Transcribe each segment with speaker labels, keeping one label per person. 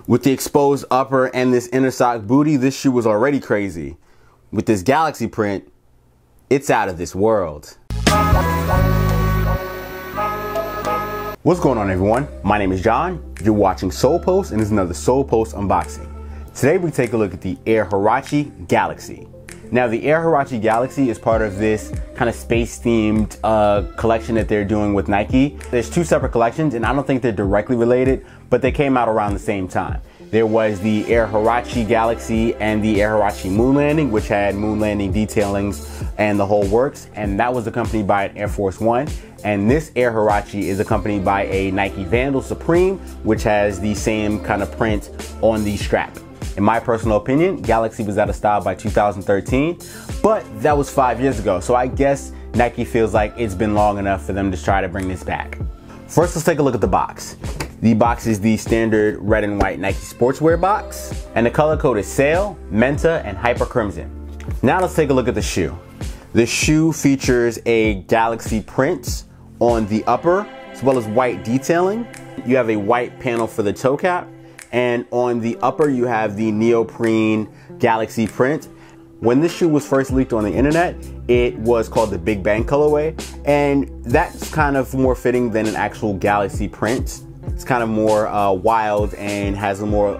Speaker 1: With the exposed upper and this inner sock booty, this shoe was already crazy. With this Galaxy print, it's out of this world. What's going on, everyone? My name is John. You're watching Sole Post, and this is another Sole Post unboxing. Today we take a look at the Air Huarache Galaxy. Now, the Air Huarache Galaxy is part of this kind of space-themed collection that they're doing with Nike. There's two separate collections, and I don't think they're directly related, but they came out around the same time. There was the Air Huarache Galaxy and the Air Huarache Moon Landing, which had moon landing detailings and the whole works, and that was accompanied by an Air Force One. And this Air Huarache is accompanied by a Nike Vandal Supreme, which has the same kind of print on the strap. In my personal opinion, Galaxy was out of style by 2013, but that was 5 years ago. So I guess Nike feels like it's been long enough for them to try to bring this back. First, let's take a look at the box. The box is the standard red and white Nike sportswear box, and the color code is Sail, Menta, and Hyper Crimson. Now let's take a look at the shoe. The shoe features a Galaxy print on the upper, as well as white detailing. You have a white panel for the toe cap, and on the upper you have the neoprene Galaxy print. When this shoe was first leaked on the internet, it was called the Big Bang colorway, and that's kind of more fitting than an actual Galaxy print. It's kind of more wild and has more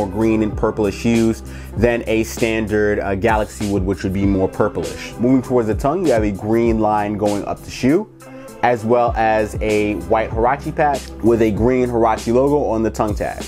Speaker 1: green and purplish hues than a standard Galaxy would, which would be more purplish. Moving towards the tongue, you have a green line going up the shoe, as well as a white Huarache patch with a green Huarache logo on the tongue tab.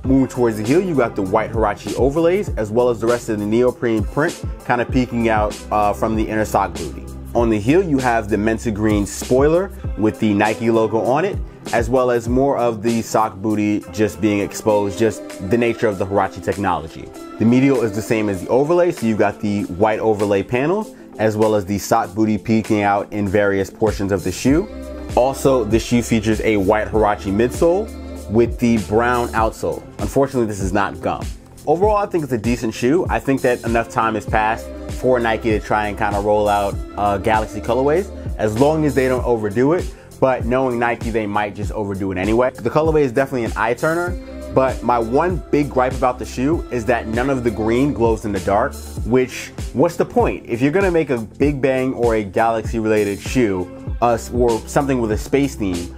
Speaker 1: Moving towards the heel, you got the white Huarache overlays, as well as the rest of the neoprene print kind of peeking out from the inner sock booty. On the heel, you have the Menta green spoiler with the Nike logo on it, as well as more of the sock booty just being exposed, just the nature of the Huarache technology. The medial is the same as the overlay, so you've got the white overlay panels, as well as the sock booty peeking out in various portions of the shoe. Also, the shoe features a white Huarache midsole with the brown outsole. Unfortunately, this is not gum. Overall, I think it's a decent shoe. I think that enough time has passed for Nike to try and kind of roll out Galaxy colorways, as long as they don't overdo it. But knowing Nike, they might just overdo it anyway. The colorway is definitely an eye turner, but my one big gripe about the shoe is that none of the green glows in the dark, which, what's the point? If you're gonna make a Big Bang or a Galaxy related shoe, or something with a space theme,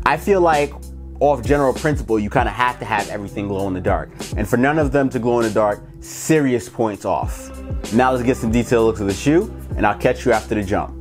Speaker 1: I feel like off general principle, you kind of have to have everything glow in the dark. And for none of them to glow in the dark, serious points off. Now let's get some detailed looks of the shoe, and I'll catch you after the jump.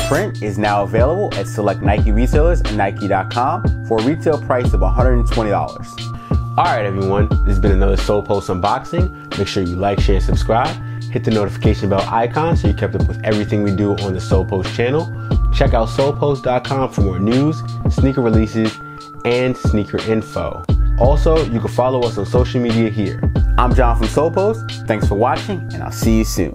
Speaker 1: print is now available at select Nike retailers and Nike.com for a retail price of $120. Alright everyone, this has been another Sole Post unboxing. Make sure you like, share, and subscribe. Hit the notification bell icon so you're kept up with everything we do on the Sole Post channel. Check out solepost.com for more news, sneaker releases, and sneaker info. Also, you can follow us on social media here. I'm John from Sole Post. Thanks for watching, and I'll see you soon.